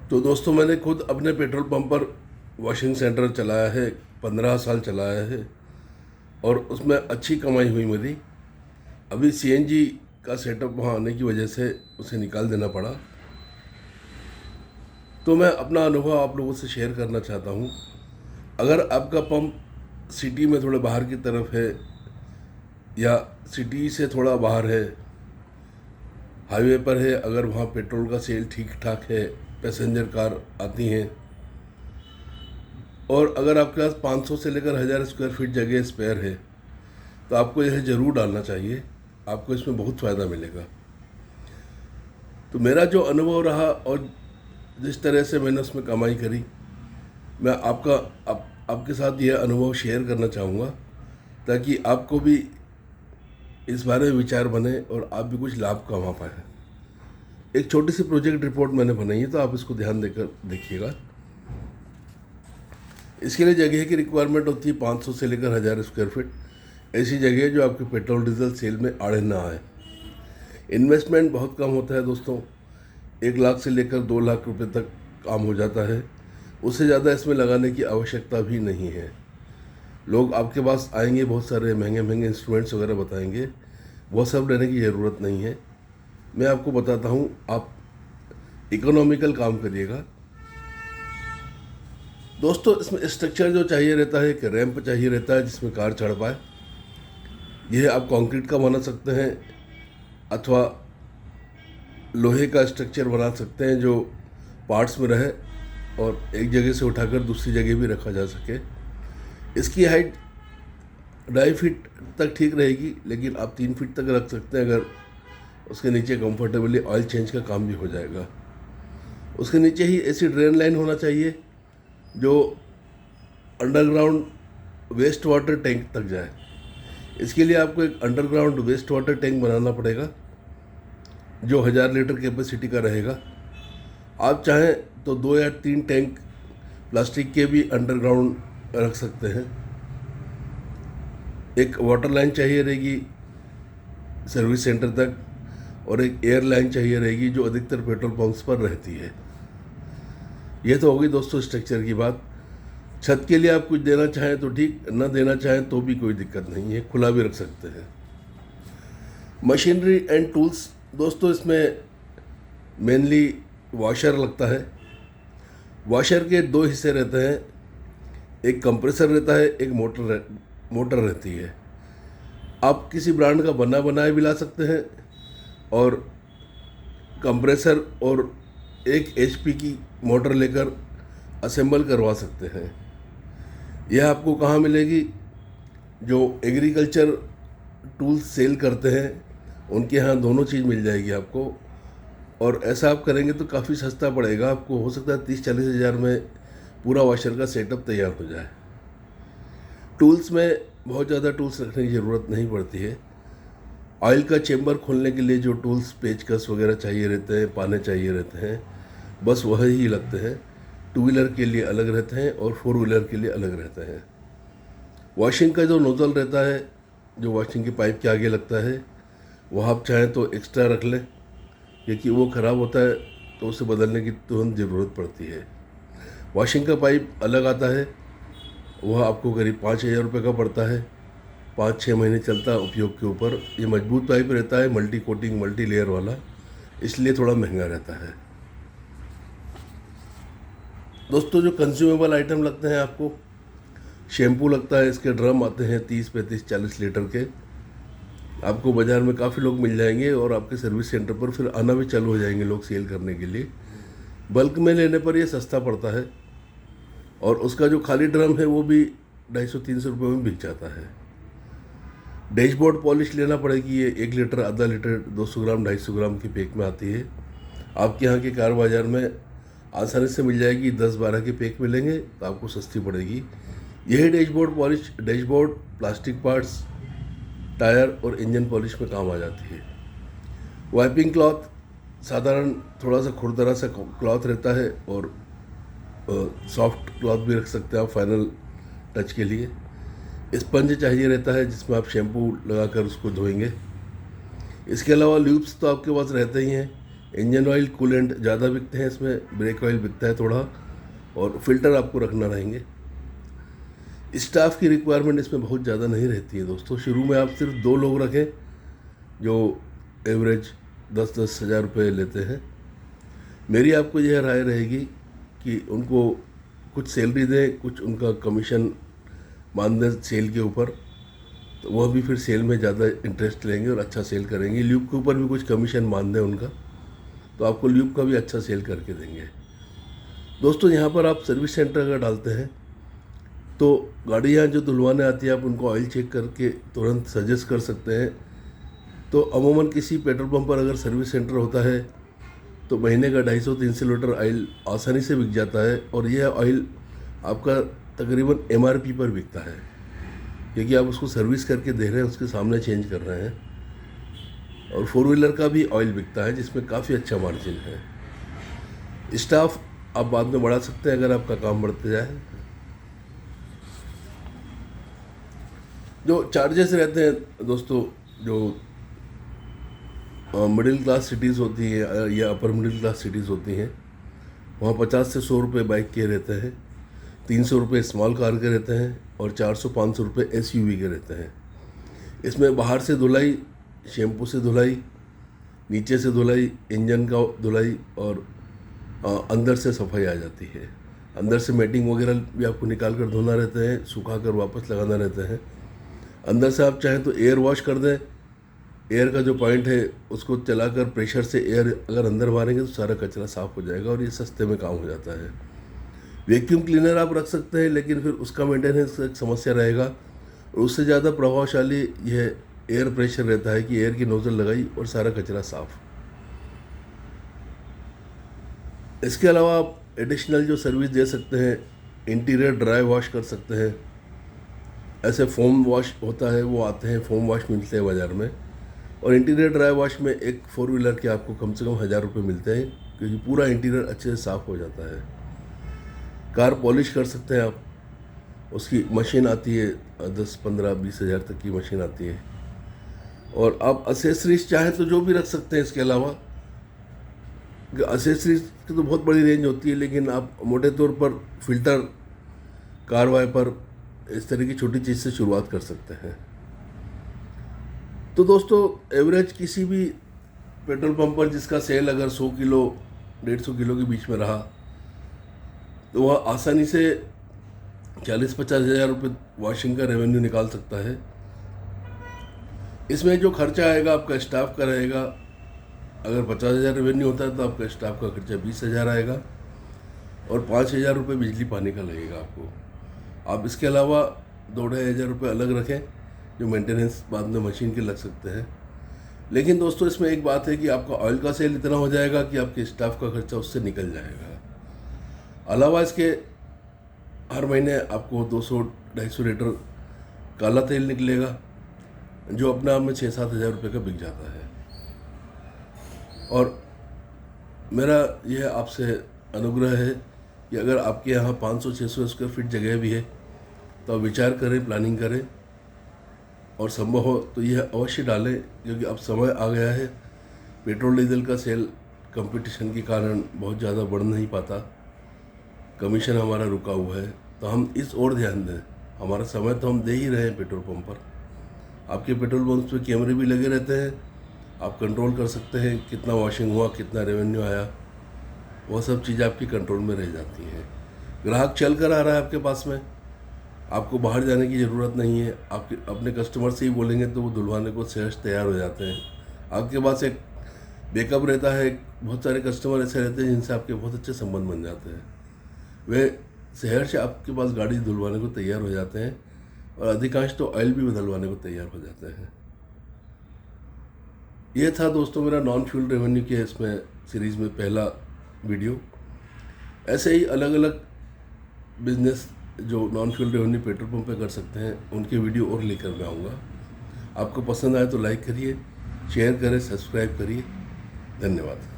तो दोस्तों, मैंने खुद अपने पेट्रोल पंप पर वॉशिंग सेंटर चलाया है, 15 साल चलाया है और उसमें अच्छी कमाई हुई मेरी। अभी सीएनजी का सेटअप वहाँ आने की वजह से उसे निकाल देना पड़ा। तो मैं अपना अनुभव आप लोगों से शेयर करना चाहता हूँ। अगर आपका पंप सिटी में थोड़े बाहर की तरफ है या सिटी से थोड़ा बाहर है, हाईवे पर है, अगर वहाँ पेट्रोल का सेल ठीक ठाक है, पैसेंजर कार आती हैं, और अगर आपके पास 500 से लेकर 1000 स्क्वायर फीट जगह स्पेयर है, तो आपको यह ज़रूर डालना चाहिए। आपको इसमें बहुत फ़ायदा मिलेगा। तो मेरा जो अनुभव रहा और जिस तरह से मैंने उसमें कमाई करी, मैं आपके साथ यह अनुभव शेयर करना चाहूँगा, ताकि आपको भी इस बारे में विचार बने और आप भी कुछ लाभ कमा पाएँ। एक छोटी सी प्रोजेक्ट रिपोर्ट मैंने बनाई है, तो आप इसको ध्यान देकर देखिएगा। इसके लिए जगह की रिक्वायरमेंट होती है 500 से लेकर 1000 स्क्वायर फीट। ऐसी जगह जो आपके पेट्रोल डीजल सेल में आड़े ना आए। इन्वेस्टमेंट बहुत कम होता है दोस्तों, 1 लाख से लेकर 2 लाख रुपए तक काम हो जाता है। उससे ज़्यादा इसमें लगाने की आवश्यकता भी नहीं है। लोग आपके पास आएंगे, बहुत सारे महंगे महंगे इंस्ट्रूमेंट्स वगैरह बताएंगे, वो सब लेने की ज़रूरत नहीं है। मैं आपको बताता हूँ, आप इकोनॉमिकल काम करिएगा। दोस्तों, इसमें स्ट्रक्चर जो चाहिए रहता है, एक रैंप चाहिए रहता है जिसमें कार चढ़ पाए। यह आप कंक्रीट का बना सकते हैं अथवा लोहे का स्ट्रक्चर बना सकते हैं जो पार्ट्स में रहे और एक जगह से उठाकर दूसरी जगह भी रखा जा सके। इसकी हाइट 2.5 फीट तक ठीक रहेगी, लेकिन आप 3 फीट तक रख सकते हैं अगर उसके नीचे कंफर्टेबली ऑयल चेंज का काम भी हो जाएगा। उसके नीचे ही ऐसी ड्रेन लाइन होना चाहिए जो अंडरग्राउंड वेस्ट वाटर टैंक तक जाए। इसके लिए आपको एक अंडरग्राउंड वेस्ट वाटर टैंक बनाना पड़ेगा जो 1000 लीटर कैपेसिटी का रहेगा। आप चाहें तो 2 या 3 टैंक प्लास्टिक के भी अंडरग्राउंड रख सकते हैं। एक वाटर लाइन चाहिए रहेगी सर्विस सेंटर तक, और एक एयर लाइन चाहिए रहेगी जो अधिकतर पेट्रोल पंप्स पर रहती है। यह तो होगी दोस्तों स्ट्रक्चर की बात। छत के लिए आप कुछ देना चाहें तो ठीक, न देना चाहें तो भी कोई दिक्कत नहीं है, खुला भी रख सकते हैं। मशीनरी एंड टूल्स दोस्तों, इसमें मेनली वॉशर लगता है। वॉशर के 2 हिस्से रहते हैं, एक कंप्रेसर रहता है, एक मोटर रहती है। आप किसी ब्रांड का बना बनाया भी ला सकते हैं और कंप्रेसर और 1 HP की मोटर लेकर असेंबल करवा सकते हैं। यह आपको कहाँ मिलेगी? जो एग्रीकल्चर टूल्स सेल करते हैं उनके यहाँ दोनों चीज़ मिल जाएगी आपको। और ऐसा आप करेंगे तो काफ़ी सस्ता पड़ेगा आपको। हो सकता है 30-40 हज़ार में पूरा वॉशर का सेटअप तैयार हो जाए। टूल्स में बहुत ज़्यादा टूल्स रखने की ज़रूरत नहीं पड़ती है। ऑयल का चेम्बर खोलने के लिए जो टूल्स, पेचकस वगैरह चाहिए रहते हैं, पाने चाहिए रहते हैं, बस वही ही लगते हैं। 2 व्हीलर के लिए अलग रहते हैं और 4 व्हीलर के लिए अलग रहते हैं। वॉशिंग का जो नोज़ल रहता है, जो वॉशिंग की पाइप के आगे लगता है, वह आप चाहें तो एक्स्ट्रा रख लें, क्योंकि वो ख़राब होता है तो उसे बदलने की तुरंत ज़रूरत पड़ती है। वॉशिंग का पाइप अलग आता है, वह आपको करीब 5000 रुपये का पड़ता है। 5-6 महीने चलता है उपयोग के ऊपर। ये मजबूत पाइप रहता है, मल्टी कोटिंग मल्टी लेयर वाला, इसलिए थोड़ा महंगा रहता है। दोस्तों, जो कंज्यूमेबल आइटम लगते हैं आपको, शैम्पू लगता है, इसके ड्रम आते हैं 30-35-40 लीटर के। आपको बाज़ार में काफ़ी लोग मिल जाएंगे और आपके सर्विस सेंटर पर फिर आना भी चालू हो जाएंगे लोग सेल करने के लिए। बल्क में लेने पर यह सस्ता पड़ता है और उसका जो खाली ड्रम है वो भी 250-300 रुपये में बिक जाता है। डैशबोर्ड पॉलिश लेना पड़ेगी, ये 1 लीटर, आधा लीटर, 200 ग्राम, 250 ग्राम की पैक में आती है। आपके यहाँ के कार बाज़ार में आसानी से मिल जाएगी, 10-12 के पैक मिलेंगे तो आपको सस्ती पड़ेगी। यही dashboard polish dashboard, plastic parts, tyre और इंजन पॉलिश में काम आ जाती है। वाइपिंग क्लॉथ साधारण थोड़ा सा खुरदरा सा क्लॉथ रहता है और सॉफ्ट क्लॉथ भी रख सकते हैं आप फाइनल टच के लिए। स्पंज चाहिए रहता है जिसमें आप शैम्पू लगाकर उसको धोएंगे। इसके अलावा ल्यूब्स तो आपके पास रहते ही हैं, इंजन ऑयल कूलेंट ज़्यादा बिकते हैं इसमें, ब्रेक ऑयल बिकता है थोड़ा, और फिल्टर आपको रखना रहेंगे। स्टाफ की रिक्वायरमेंट इसमें बहुत ज़्यादा नहीं रहती है दोस्तों। शुरू में आप सिर्फ 2 लोग रखें जो एवरेज 10-10 हज़ार रुपये लेते हैं। मेरी आपको यह राय रहेगी कि उनको कुछ सैलरी दें, कुछ उनका कमीशन मान दें सेल के ऊपर, तो वह भी फिर सेल में ज़्यादा इंटरेस्ट लेंगे और अच्छा सेल करेंगे। ल्यूब के ऊपर भी कुछ कमीशन मान दें उनका, तो आपको ल्यूब का भी अच्छा सेल करके देंगे। दोस्तों यहाँ पर आप सर्विस सेंटर अगर डालते हैं तो गाड़ियाँ जो धुलवाने आती है आप उनको ऑयल चेक करके तुरंत सजेस्ट कर सकते हैं। तो अमूमन किसी पेट्रोल पंप पर अगर सर्विस सेंटर होता है तो महीने का 250-300 लीटर ऑयल आसानी से बिक जाता है, और यह ऑयल आपका तकरीबन MRP पर बिकता है, क्योंकि आप उसको सर्विस करके दे रहे हैं, उसके सामने चेंज कर रहे हैं। और 4 व्हीलर का भी ऑयल बिकता है जिसमें काफ़ी अच्छा मार्जिन है। स्टाफ आप बाद में बढ़ा सकते हैं अगर आपका काम बढ़ते जाए। जो चार्जेस रहते हैं दोस्तों, जो मिडिल क्लास सिटीज़ होती हैं या अपर मिडिल क्लास सिटीज़ होती हैं, वहाँ 50 से 100 रुपये बाइक के रहते हैं, 300 रुपये स्मॉल कार के रहते हैं, और 400-500 रुपये SUV के रहते हैं। इसमें बाहर से धुलाई, शैम्पू से धुलाई, नीचे से धुलाई, इंजन का धुलाई, और अंदर से सफाई आ जाती है। अंदर से मैटिंग वगैरह भी आपको निकाल कर धोना रहते हैं, सुखा कर वापस लगाना रहता है। अंदर से आप चाहें तो एयर वॉश कर दें, एयर का जो पॉइंट है उसको चलाकर प्रेशर से एयर अगर अंदर मारेंगे तो सारा कचरा साफ़ हो जाएगा, और ये सस्ते में काम हो जाता है। वैक्यूम क्लीनर आप रख सकते हैं, लेकिन फिर उसका मेंटेनेंस एक समस्या रहेगा, और उससे ज़्यादा प्रभावशाली यह एयर प्रेशर रहता है कि एयर की नोज़ल लगाई और सारा कचरा साफ़। इसके अलावा आप एडिशनल जो सर्विस दे सकते हैं, इंटीरियर ड्राई वॉश कर सकते हैं। ऐसे फोम वॉश होता है, वो आते हैं, फोम वॉश मिलते हैं बाज़ार में, और इंटीरियर ड्राई वॉश में एक 4 व्हीलर के आपको कम से कम 1000 रुपये मिलते हैं, क्योंकि पूरा इंटीरियर अच्छे से साफ़ हो जाता है। कार पॉलिश कर सकते हैं आप, उसकी मशीन आती है, 10-15-20 हज़ार तक की मशीन आती है। और आप एसेसरीज चाहें तो जो भी रख सकते हैं। इसके अलावा एसेसरीज की तो बहुत बड़ी रेंज होती है, लेकिन आप मोटे तौर पर फिल्टर, कार वाइपर, इस तरह की छोटी चीज़ से शुरुआत कर सकते हैं। तो दोस्तों एवरेज किसी भी पेट्रोल पंप पर जिसका सेल अगर 100 किलो 150 किलो के बीच में रहा, तो वह आसानी से 40-50 हज़ार रुपये वॉशिंग का रेवेन्यू निकाल सकता है। इसमें जो खर्चा आएगा आपका स्टाफ का रहेगा। अगर 50 हज़ार रेवेन्यू होता है तो आपका स्टाफ का खर्चा 20 हज़ार आएगा, और 5 हज़ार रुपये बिजली पानी का लगेगा आपको। आप इसके अलावा 2-2.5 हज़ार रुपये अलग रखें, जो मेंटेनेंस बाद में मशीन के लग सकते हैं। लेकिन दोस्तों इसमें एक बात है कि आपका ऑयल का सेल इतना हो जाएगा कि आपके स्टाफ का खर्चा उससे निकल जाएगा। अलावा इसके हर महीने आपको 200-250 लीटर काला तेल निकलेगा, जो अपने आप में 6-7 हज़ार रुपये का बिक जाता है। और मेरा यह आपसे अनुग्रह है कि अगर आपके यहाँ 500-600 स्क्वायर फीट जगह भी है तो आप विचार करें, प्लानिंग करें, और संभव हो तो यह अवश्य डालें, क्योंकि अब समय आ गया है। पेट्रोल डीजल का सेल कंपटीशन के कारण बहुत ज़्यादा बढ़ नहीं पाता, कमीशन हमारा रुका हुआ है, तो हम इस ओर ध्यान दें। हमारा समय तो हम दे ही रहे हैं पेट्रोल पंप पर। आपके पेट्रोल पंप पे कैमरे भी लगे रहते हैं, आप कंट्रोल कर सकते हैं कितना वॉशिंग हुआ, कितना रेवेन्यू आया, वह सब चीज़ आपकी कंट्रोल में रह जाती है। ग्राहक चल कर आ रहा है आपके पास में, आपको बाहर जाने की ज़रूरत नहीं है। आपके अपने कस्टमर से ही बोलेंगे तो वो धुलवाने को सहज तैयार हो जाते हैं। आपके पास एक बैकअप रहता है, बहुत सारे कस्टमर ऐसे रहते हैं जिनसे आपके बहुत अच्छे संबंध बन जाते हैं। वे शहर से आपके पास गाड़ी धुलवाने को तैयार हो जाते हैं, और अधिकांश तो ऑयल भी बदलवाने को तैयार हो जाते हैं। ये था दोस्तों मेरा नॉन फ्यूल रेवेन्यू के इसमें सीरीज़ में पहला वीडियो। ऐसे ही अलग अलग बिजनेस जो non fuel revenue petrol pump पे कर सकते हैं, उनके वीडियो और लेकर मैं आऊँगा। आपको पसंद आए तो लाइक करिए, शेयर करें, सब्सक्राइब करिए। धन्यवाद।